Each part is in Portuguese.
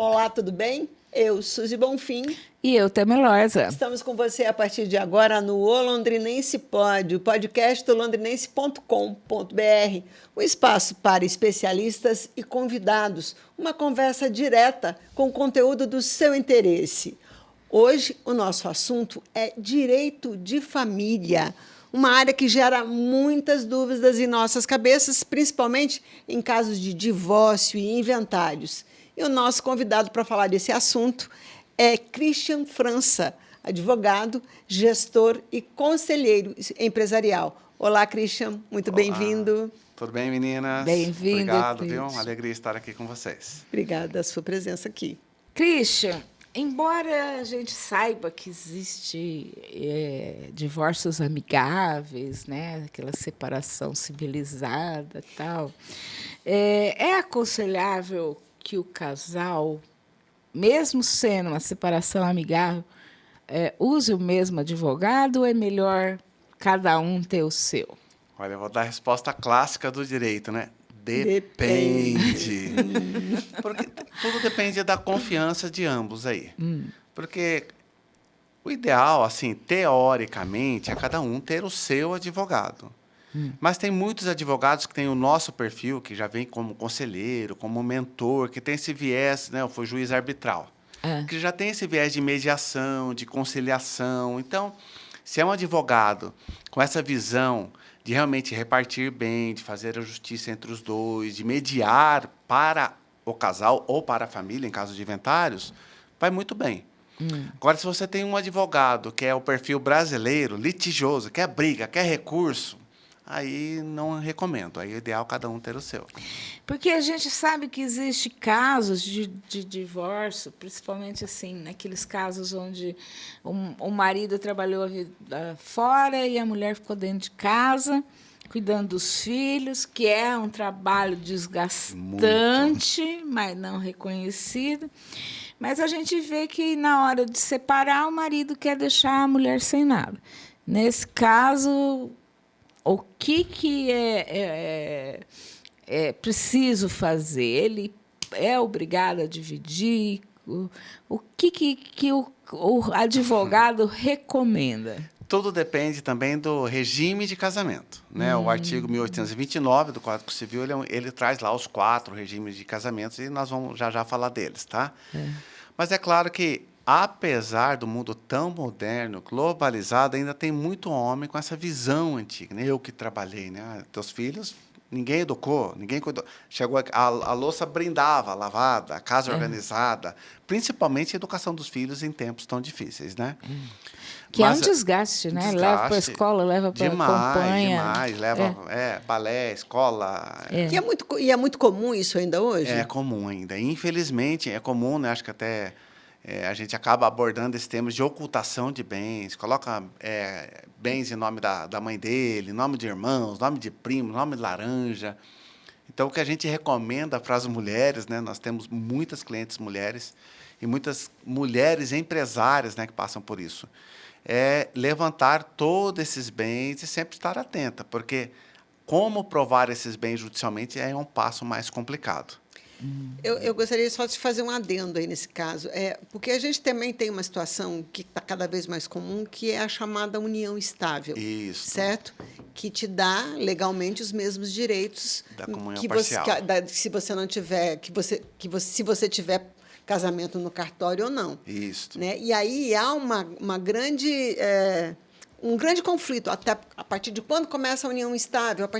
Olá, tudo bem? Eu, Suzy Bonfim. E eu, Temelosa. Estamos com você a partir de agora no O Londrinense Pod, o podcast do londrinense.com.br, um espaço para especialistas e convidados, uma conversa direta com o conteúdo do seu interesse. Hoje, o nosso assunto é direito de família, uma área que gera muitas dúvidas em nossas cabeças, principalmente em casos de divórcio e inventários. E o nosso convidado para falar desse assunto é Christian França, advogado, gestor e conselheiro empresarial. Olá, Christian, muito bem-vindo. Tudo bem, meninas? Bem-vindo. Obrigado, viu? Uma alegria estar aqui com vocês. Obrigada pela sua presença aqui. Christian, embora a gente saiba que existe divórcios amigáveis, né, aquela separação civilizada e tal, é aconselhável que o casal, mesmo sendo uma separação amigável, use o mesmo advogado ou é melhor cada um ter o seu? Olha, eu vou dar a resposta clássica do direito, né? Depende. Porque tudo depende da confiança de ambos aí. Porque o ideal, assim, teoricamente, é cada um ter o seu advogado. Mas tem muitos advogados que têm o nosso perfil, que já vem como conselheiro, como mentor, que tem esse viés, né? Eu fui juiz arbitral, que já tem esse viés de mediação, de conciliação. Então, se é um advogado com essa visão de realmente repartir bem, de fazer a justiça entre os dois, de mediar para o casal ou para a família, em caso de inventários, vai muito bem. Agora, se você tem um advogado que é o perfil brasileiro, litigioso, quer briga, quer recurso, aí não recomendo. Aí é ideal cada um ter o seu. Porque a gente sabe que existe casos de divórcio, principalmente assim, naqueles casos onde o marido trabalhou a vida fora e a mulher ficou dentro de casa, cuidando dos filhos, que é um trabalho desgastante, mas não reconhecido. Mas a gente vê que, na hora de separar, o marido quer deixar a mulher sem nada. Nesse caso, o que é preciso fazer? Ele é obrigado a dividir? O que o advogado recomenda? Tudo depende também do regime de casamento, né? O artigo 1829 do Código Civil, ele traz lá os 4 regimes de casamentos e nós vamos já falar deles, tá? Mas é claro que, apesar do mundo tão moderno, globalizado, ainda tem muito homem com essa visão antiga, né? Eu que trabalhei, né? Teus filhos, ninguém educou, ninguém cuidou. Chegou a louça brindava, lavada, a casa organizada, principalmente a educação dos filhos em tempos tão difíceis, né? Que é um desgaste, né? Leva para a escola, leva para a companhia. Demais, leva balé, escola. E é muito comum isso ainda hoje? É comum ainda. Infelizmente, é comum, né? Acho que até a gente acaba abordando esse tema de ocultação de bens, coloca bens em nome da mãe dele, nome de irmãos, nome de primo, nome de laranja. Então, o que a gente recomenda para as mulheres, né? Nós temos muitas clientes mulheres e muitas mulheres empresárias, né, que passam por isso. É levantar todos esses bens e sempre estar atenta, porque como provar esses bens judicialmente é um passo mais complicado. Eu gostaria só de fazer um adendo aí nesse caso, porque a gente também tem uma situação que está cada vez mais comum, que é a chamada união estável. Isso. Certo? Que te dá legalmente os mesmos direitos da comunhão que parcial. Se você não tiver, se você tiver casamento no cartório ou não. Isso. Né? E aí há um grande conflito, até a partir de quando começa a união estável,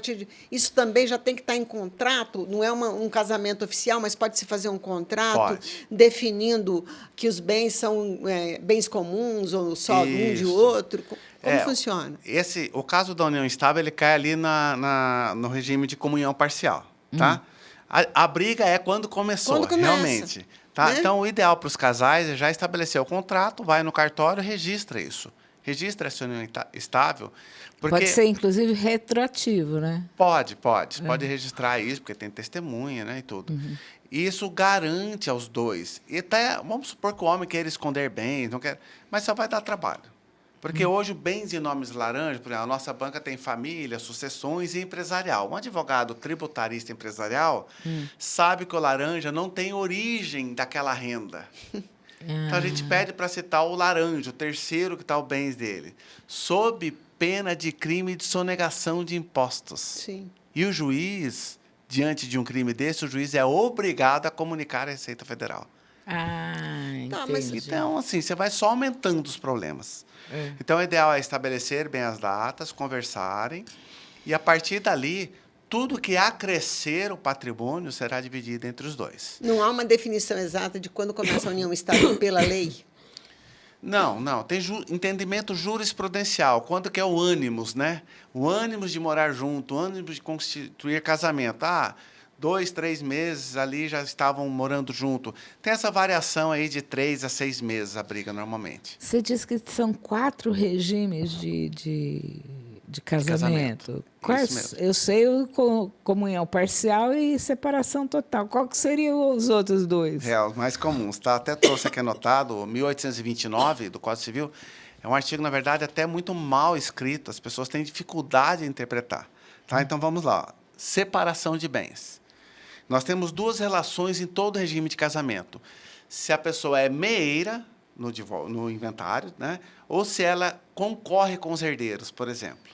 isso também já tem que estar em contrato, não é um casamento oficial, mas pode-se fazer um contrato definindo que os bens são bens comuns ou só um de outro. Como funciona? O caso da união estável, ele cai ali no regime de comunhão parcial. Tá? A briga é quando começa. Realmente. Tá? Né? Então, o ideal para os casais é já estabelecer o contrato, vai no cartório e registra isso. Registra essa união estável. Porque pode ser, inclusive, retroativo, né? Pode registrar isso, porque tem testemunha, né, e tudo. Isso garante aos dois. E até, vamos supor que o homem queira esconder bens, não quer, mas só vai dar trabalho. Porque hoje, bens e nomes laranja, por exemplo, a nossa banca tem família, sucessões e empresarial. Um advogado tributarista empresarial sabe que o laranja não tem origem daquela renda. Então, a gente pede para citar o laranja, o terceiro que está o bens dele, sob pena de crime de sonegação de impostos. Sim. E o juiz, diante de um crime desse, o juiz é obrigado a comunicar à Receita Federal. Tá, mas Entendi. Então, assim, você vai só aumentando os problemas. Então, o ideal é estabelecer bem as datas, conversarem, e, a partir dali, tudo que acrescer o patrimônio será dividido entre os dois. não há uma definição exata de quando começa a união estável pela lei? Não. Tem entendimento jurisprudencial. Quando que é o ânimos, né? O ânimos de morar junto, o ânimos de constituir casamento. 2, 3 meses ali já estavam morando junto. Tem essa variação aí de 3 a 6 meses a briga, normalmente. Você disse que são 4 regimes de casamento. Quais? Isso mesmo. Eu sei o comunhão parcial e separação total. Qual que seriam os outros 2? É, os mais comuns, tá? Até trouxe aqui anotado, 1829 do Código Civil. É um artigo, na verdade, até muito mal escrito. As pessoas têm dificuldade em interpretar. Tá? Então, vamos lá. Separação de bens. Nós temos 2 relações em todo regime de casamento. Se a pessoa é meeira no inventário, né? Ou se ela concorre com os herdeiros, por exemplo.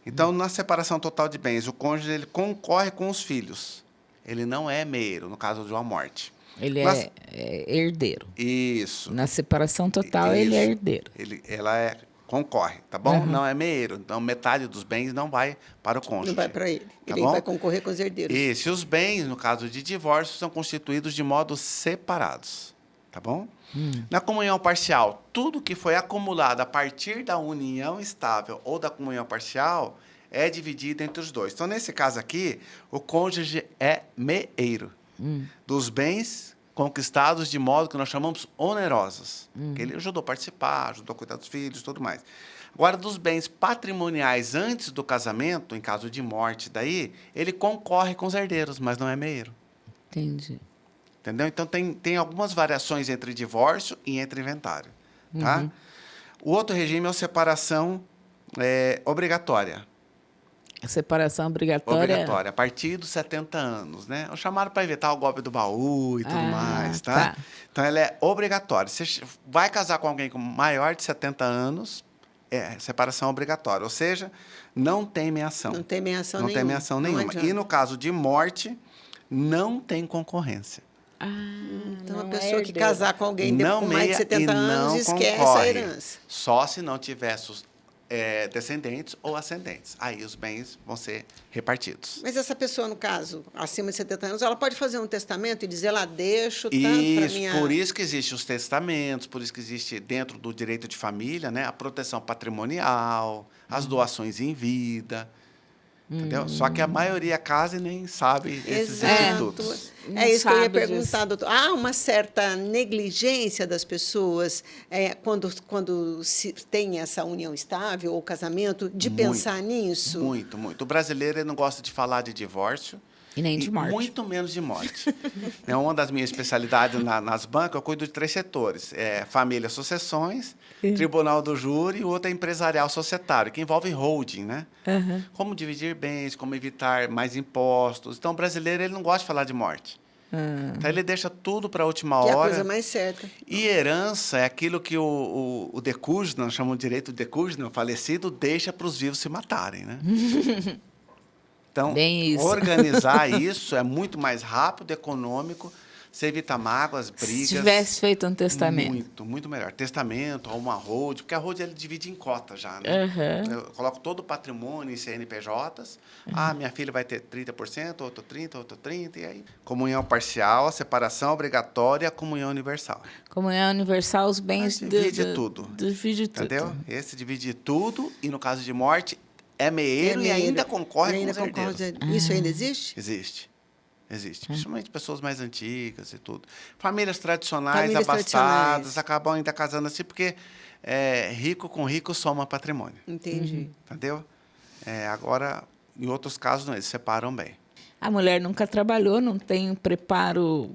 Então, na separação total de bens, o cônjuge ele concorre com os filhos. Ele não é meeiro, no caso de uma morte. Ele Mas- é herdeiro. Isso. Na separação total, ele é Isso. herdeiro. Ela concorre, tá bom? Não é meeiro. Então, metade dos bens não vai para o cônjuge. Não vai para ele. Tá Ele bom? vai concorrer com os herdeiros. Isso. E os bens, no caso de divórcio, são constituídos de modo separados. Tá bom? Na comunhão parcial, tudo que foi acumulado a partir da união estável ou da comunhão parcial é dividido entre os dois. Então, nesse caso aqui, o cônjuge é meeiro dos bens conquistados de modo que nós chamamos onerosos. Que ele ajudou a participar, ajudou a cuidar dos filhos e tudo mais. Agora, dos bens patrimoniais antes do casamento, em caso de morte, daí, ele concorre com os herdeiros, mas não é meeiro. Entendi. Entendeu? Então, tem algumas variações entre divórcio e entre inventário. Tá? O outro regime é a separação obrigatória. A separação obrigatória. Obrigatória, a partir dos 70 anos, né? O chamado para evitar o golpe do baú e tudo mais, tá? tá. Então, ela é obrigatória. Você vai casar com alguém com maior de 70 anos, é separação obrigatória. Ou seja, não tem meação. Não tem meação Não nenhuma. tem meação Não nenhuma. adianta. E no caso de morte, não tem concorrência. Então, não a é pessoa que herdeiro. casar com alguém com mais de meia 70 e anos não esquece concorre. a herança. Só se não tiver descendentes ou ascendentes. Aí os bens vão ser repartidos. Mas essa pessoa, no caso, acima de 70 anos, ela pode fazer um testamento e dizer, deixo tanto para Isso, minha... por isso que existem os testamentos, por isso que existe dentro do direito de família, né, a proteção patrimonial, as doações em vida. Entendeu? Só que a maioria casa e nem sabe esses institutos. Não É isso que eu ia sabe disso. perguntar, doutor. Há uma certa negligência das pessoas quando se tem essa união estável ou casamento de pensar nisso? Muito, muito. O brasileiro ele não gosta de falar de divórcio. E nem de morte. Muito menos de morte. Uma das minhas especialidades nas bancas, eu cuido de 3 setores. Família, sucessões, tribunal do júri e o outro é empresarial societário, que envolve holding, né? Como dividir bens, como evitar mais impostos. Então, o brasileiro ele não gosta de falar de morte. Então, ele deixa tudo para a última Que é a hora. coisa mais certa. E herança é aquilo que o decúgeno, nós chamamos de direito de decúgeno, o falecido, deixa para os vivos se matarem, né? Então, Bem isso. organizar isso é muito mais rápido, econômico, você evita mágoas, brigas. Se tivesse feito um testamento. Muito, muito melhor. Testamento ou uma hold, porque a hold ele divide em cotas já, né? Eu coloco todo o patrimônio em CNPJs. Minha filha vai ter 30%, outro 30%, outro 30%, e aí. Comunhão parcial, separação obrigatória, comunhão universal. Comunhão universal, os bens... Divide tudo. Divide tudo. Entendeu? Esse divide tudo e, no caso de morte, é meeiro e ainda concorre com os herdeiros. Isso ainda existe? Existe. Principalmente pessoas mais antigas e tudo. Famílias tradicionais, Famílias abastadas, tradicionais. acabam ainda casando assim, porque rico com rico soma patrimônio. Entendi. Entendeu? Agora, em outros casos, não, eles separam bem. A mulher nunca trabalhou, não tem um preparo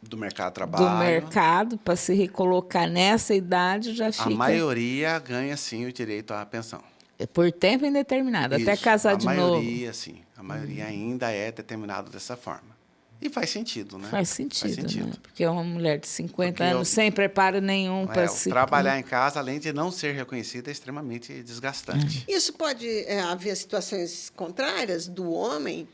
do mercado de do trabalho. mercado para se recolocar nessa idade, já fica... A maioria ganha, sim, o direito à pensão. Por tempo indeterminado, até Isso, casar de novo. A maioria, sim. A maioria ainda é determinado dessa forma. E faz sentido, né? Faz sentido. Né? Porque uma mulher de 50 anos sem preparo nenhum para se... Trabalhar em casa, além de não ser reconhecida, é extremamente desgastante. Isso pode haver situações contrárias do homem.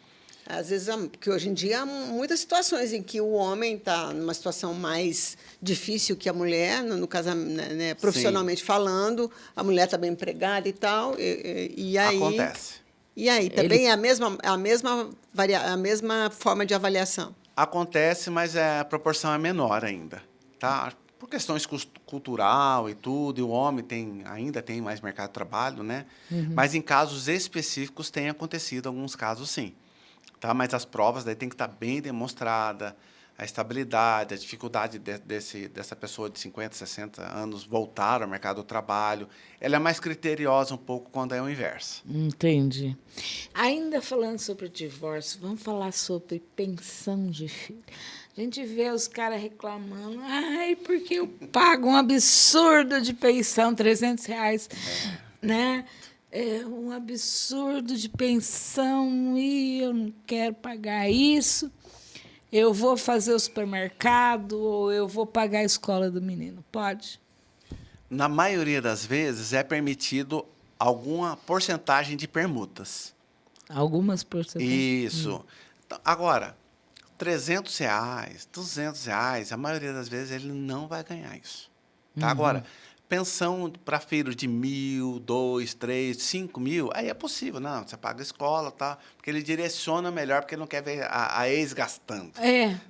Às vezes, porque hoje em dia há muitas situações em que o homem está numa situação mais difícil que a mulher, no casamento, né, profissionalmente falando, a mulher está bem empregada e tal, e aí... Acontece. E aí, também é a mesma forma de avaliação? Acontece, mas a proporção é menor ainda, tá? Por questões cultural e tudo, e o homem ainda tem mais mercado de trabalho, né? Mas em casos específicos tem acontecido alguns casos, sim. Tá? Mas as provas daí tem que estar bem demonstrada, a estabilidade, a dificuldade dessa pessoa de 50, 60 anos voltar ao mercado do trabalho. Ela é mais criteriosa um pouco quando é o inverso. Entendi. Ainda falando sobre divórcio, vamos falar sobre pensão de filho. A gente vê os caras reclamando, porque eu pago um absurdo de pensão, R$300, né? É um absurdo de pensão e eu não quero pagar isso. Eu vou fazer o supermercado ou eu vou pagar a escola do menino. Pode? Na maioria das vezes, é permitido alguma porcentagem de permutas. Algumas porcentagens? Isso. Agora, R$300, R$200, a maioria das vezes ele não vai ganhar isso. Tá? Agora, pensão para filho de 1.000, 2, 3, 5 mil, aí é possível. Não, você paga a escola, tá? Porque ele direciona melhor, porque ele não quer ver a ex gastando.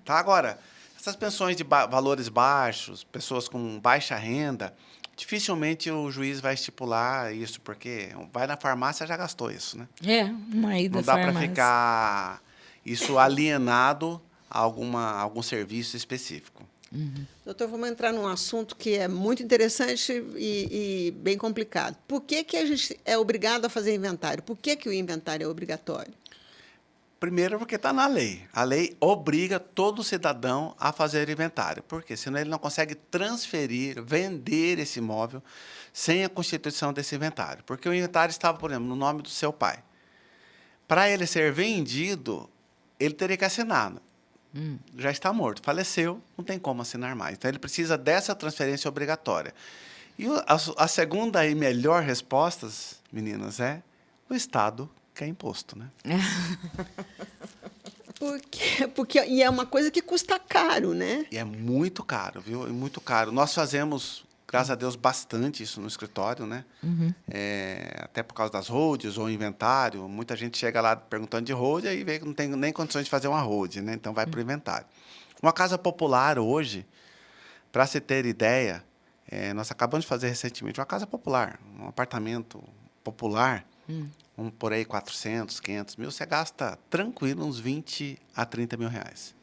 Tá? Agora, essas pensões de valores baixos, pessoas com baixa renda, dificilmente o juiz vai estipular isso, porque vai na farmácia já gastou isso, né? Uma ida não dá para ficar isso alienado a algum serviço específico. Doutor, vamos entrar num assunto que é muito interessante e bem complicado. Por que a gente é obrigado a fazer inventário? Por que o inventário é obrigatório? Primeiro, porque está na lei. A lei obriga todo cidadão a fazer inventário. Por quê? Senão ele não consegue transferir, vender esse imóvel sem a constituição desse inventário. Porque o inventário estava, por exemplo, no nome do seu pai. Para ele ser vendido, ele teria que assinar. Já está morto, faleceu, não tem como assinar mais. Então, ele precisa dessa transferência obrigatória. E a segunda e melhor resposta, meninas, é o Estado quer imposto, né? E é uma coisa que custa caro, né? E é muito caro, viu? É muito caro. Nós fazemos, graças a Deus, bastante isso no escritório, né? Até por causa das roads ou inventário. Muita gente chega lá perguntando de road e vê que não tem nem condições de fazer uma road, né? Então vai para o inventário. Uma casa popular hoje, para se ter ideia, nós acabamos de fazer recentemente uma casa popular, um apartamento popular, por aí 400, 500 mil, você gasta tranquilo uns 20 a 30 mil reais.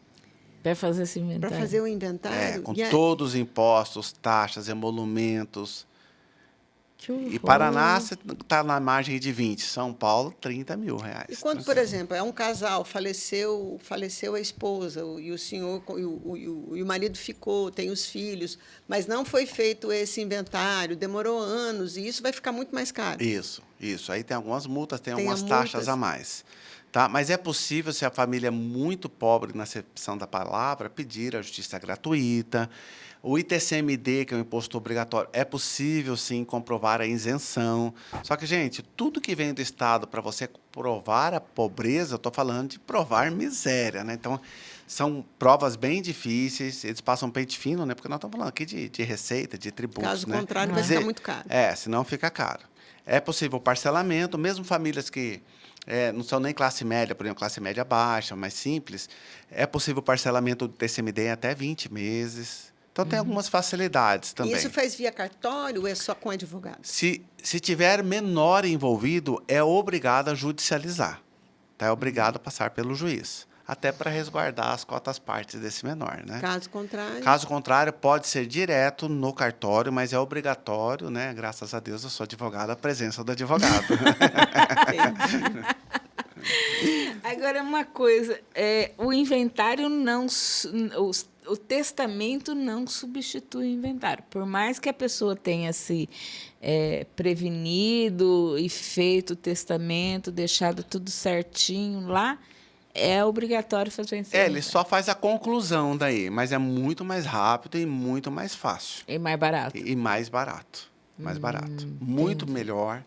Para fazer esse inventário? Para fazer o inventário? Com todos os impostos, taxas, emolumentos. Que horror. E Paraná está na margem de 20, São Paulo, 30 mil reais. E quando, por exemplo, é um casal, faleceu a esposa, e o senhor e o marido ficou, tem os filhos, mas não foi feito esse inventário, demorou anos, e isso vai ficar muito mais caro. Isso. Aí tem algumas multas, tem algumas taxas a mais. Tá? Mas é possível, se a família é muito pobre na acepção da palavra, pedir a justiça gratuita. O ITCMD, que é um imposto obrigatório, é possível, sim, comprovar a isenção. Só que, gente, tudo que vem do Estado para você provar a pobreza, eu estou falando de provar miséria, né? Então, são provas bem difíceis, eles passam pente fino, né? Porque nós estamos falando aqui de receita, de tributos. Caso né? contrário, vai ficar muito caro. Senão fica caro. É possível parcelamento, mesmo famílias que não são nem classe média, por exemplo, classe média baixa, mais simples, é possível parcelamento do TCMD em até 20 meses. Então, tem algumas facilidades também. E isso faz via cartório ou é só com advogado? Se tiver menor envolvido, é obrigado a judicializar. Tá? É obrigado a passar pelo juiz. Até para resguardar as cotas partes desse menor. Né? Caso contrário, pode ser direto no cartório, mas é obrigatório, né? Graças a Deus, eu sou advogado, a presença do advogado. Agora, uma coisa, o inventário não... o testamento não substitui o inventário. Por mais que a pessoa tenha se prevenido e feito o testamento, deixado tudo certinho lá, é obrigatório fazer o inventário. Ele só faz a conclusão daí, mas é muito mais rápido e muito mais fácil. E mais barato. E mais barato. Mais barato. Muito entendi. melhor,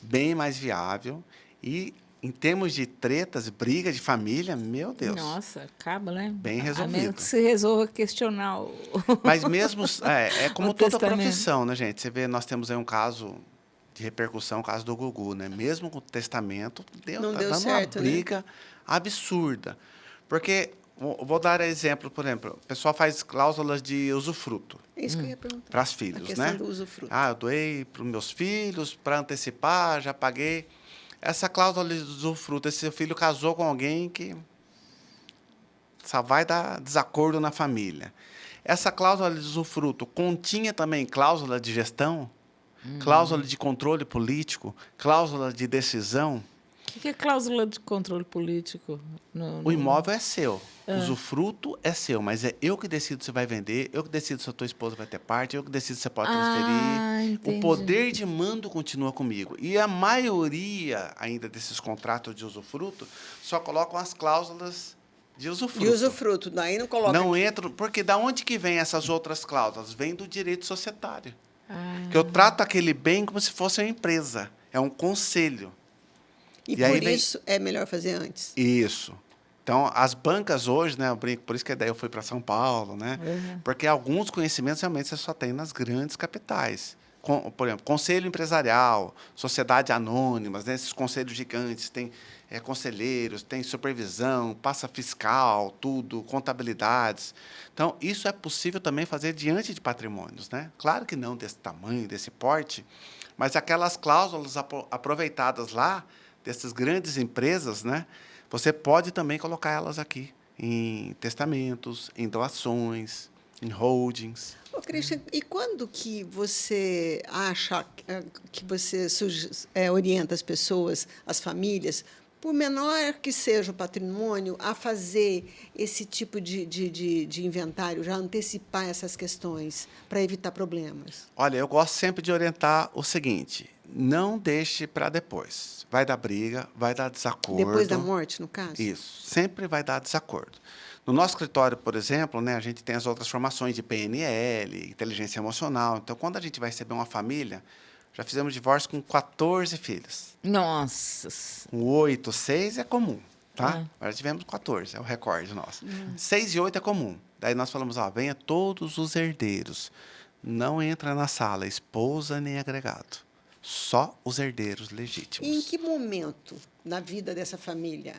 bem mais viável. E, em termos de tretas, briga de família, meu Deus. Nossa, acaba, né? Bem A menos resolvido. que se resolva questionar o... Mas mesmo... É como O toda testamento. profissão, né, gente? Você vê, nós temos aí um caso de repercussão, o caso do Gugu, né? Mesmo com o testamento, Não tá deu dando certo, uma briga absurda. Porque, vou dar exemplo, por exemplo, o pessoal faz cláusulas de usufruto É isso que eu ia perguntar. para os A filhos, questão né? do usufruto. Ah, eu doei para os meus filhos para antecipar, já paguei. Essa cláusula de usufruto, esse seu filho casou com alguém que só vai dar desacordo na família. Essa cláusula de usufruto continha também cláusula de gestão, cláusula de controle político, cláusula de decisão. O que é cláusula de controle político? O imóvel é seu, o usufruto é seu, mas é eu que decido se vai vender, eu que decido se a tua esposa vai ter parte, eu que decido se você pode transferir. Entendi. O poder de mando continua comigo. E a maioria ainda desses contratos de usufruto só colocam as cláusulas de usufruto. De usufruto, daí não coloca. Não entram, porque da onde que vem essas outras cláusulas? Vem do direito societário. Ah, Que eu trato aquele bem como se fosse uma empresa, é um conselho. E aí por vem- isso é melhor fazer antes. Isso. Então, as bancas hoje, né, eu brinco, por isso que daí eu fui para São Paulo, né? Porque alguns conhecimentos realmente você só tem nas grandes capitais. Por exemplo, conselho empresarial, sociedade anônimas, né, esses conselhos gigantes, tem conselheiros, tem supervisão, passa fiscal, tudo, contabilidades. Então, isso é possível também fazer diante de patrimônios, né? Claro que não desse tamanho, desse porte, mas aquelas cláusulas aproveitadas lá, dessas grandes empresas, né? Você pode também colocar elas aqui em testamentos, em doações, em holdings. Ô, Christian, e quando que você acha que você orienta as pessoas, as famílias, por menor que seja o patrimônio, a fazer esse tipo de inventário, já antecipar essas questões para evitar problemas? Olha, eu gosto sempre de orientar o seguinte: não deixe para depois. Vai dar briga, vai dar desacordo. Depois da morte, no caso? Isso, sempre vai dar desacordo. No nosso escritório, por exemplo, né, a gente tem as outras formações de PNL, inteligência emocional. Então, quando a gente vai receber uma família, já fizemos divórcio com 14 filhos. nossa. Com 8, 6 é comum, tá? Agora tivemos 14, é o recorde nosso. 6 e 8 é comum. Daí nós falamos, venha todos os herdeiros. Não entra na sala esposa nem agregado. Só os herdeiros legítimos. E em que momento na vida dessa família?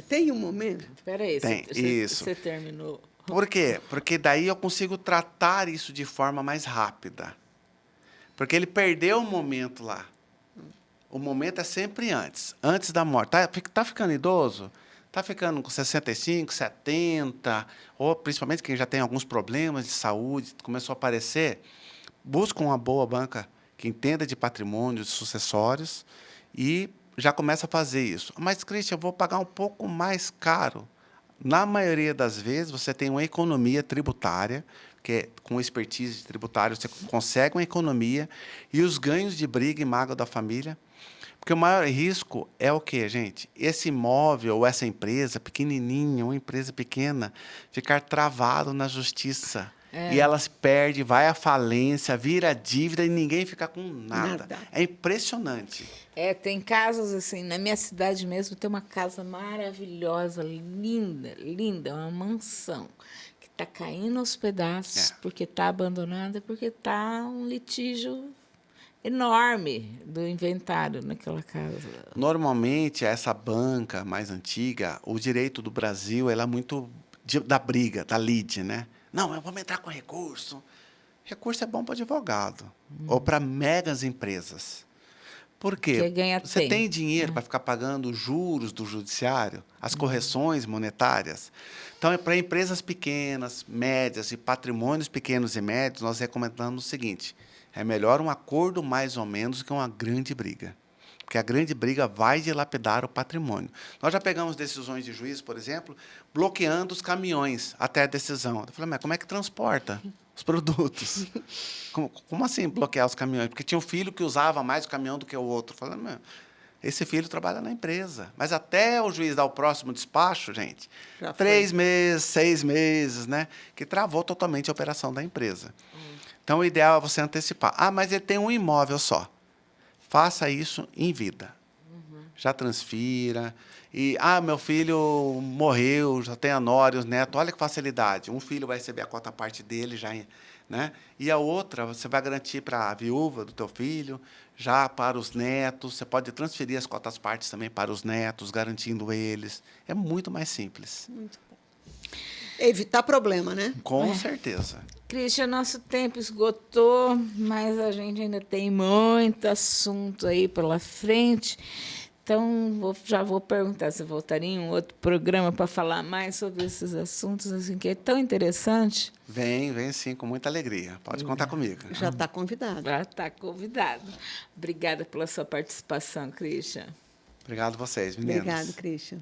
Tem um momento? Espera aí, Tem, isso. você terminou. Por quê? Porque daí eu consigo tratar isso de forma mais rápida. Porque ele perdeu o momento lá. O momento é sempre antes. Antes da morte. Tá ficando idoso? Está ficando com 65, 70, ou principalmente quem já tem alguns problemas de saúde, começou a aparecer, busca uma boa banca que entenda de patrimônios sucessórios e já começa a fazer isso. Mas, Christian, eu vou pagar um pouco mais caro. Na maioria das vezes, você tem uma economia tributária, que com expertise tributária você consegue uma economia, e os ganhos de briga e mágoa da família. Porque o maior risco é o quê, gente? Esse imóvel ou essa empresa pequenininha, uma empresa pequena, ficar travado na justiça. E ela se perde, vai à falência, vira dívida e ninguém fica com nada. É impressionante. Tem casos assim, na minha cidade mesmo tem uma casa maravilhosa, linda, linda, uma mansão que está caindo aos pedaços porque está abandonada, porque está um litígio enorme do inventário naquela casa. Normalmente, essa banca mais antiga, o direito do Brasil ela é muito da briga, da lide, né? Não, vamos entrar com recurso. Recurso é bom para advogado ou para megas empresas. Por quê? Você tem dinheiro para ficar pagando os juros do judiciário, as correções monetárias. Então, para empresas pequenas, médias e patrimônios pequenos e médios, nós recomendamos o seguinte: é melhor um acordo mais ou menos que uma grande briga. porque a grande briga vai dilapidar o patrimônio. Nós já pegamos decisões de juiz, por exemplo, bloqueando os caminhões até a decisão. Eu falei, mas como é que transporta os produtos? Como assim bloquear os caminhões? Porque tinha um filho que usava mais o caminhão do que o outro. Eu falei, meu, esse filho trabalha na empresa. Mas até o juiz dar o próximo despacho, gente, 3 meses, 6 meses, né? Que travou totalmente a operação da empresa. Então, o ideal é você antecipar. Ah, mas ele tem um imóvel só. Faça isso em vida. Já transfira. E, meu filho morreu, já tem a nora e os netos. Olha que facilidade. Um filho vai receber a cota parte dele, já, né? E a outra, você vai garantir para a viúva do teu filho, já para os netos. Você pode transferir as cotas partes também para os netos, garantindo eles. É muito mais simples. Muito bom. Evitar problema, né? Com certeza. Christian, nosso tempo esgotou, mas a gente ainda tem muito assunto aí pela frente. Então, já vou perguntar se voltaria em um outro programa para falar mais sobre esses assuntos, assim, que é tão interessante. Vem sim, com muita alegria. Pode contar comigo. Já está convidado. Já está convidado. Obrigada pela sua participação, Christian. Obrigado a vocês, meninas. Obrigado, Christian.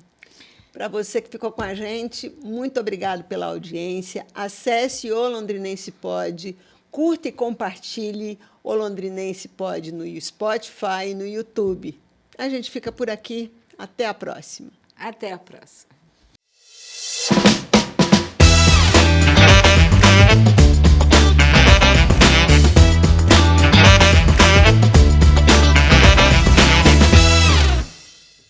Para você que ficou com a gente, muito obrigado pela audiência. Acesse o Londrinense Pod, curta e compartilhe o Londrinense Pod no Spotify e no YouTube. A gente fica por aqui. Até a próxima. Até a próxima.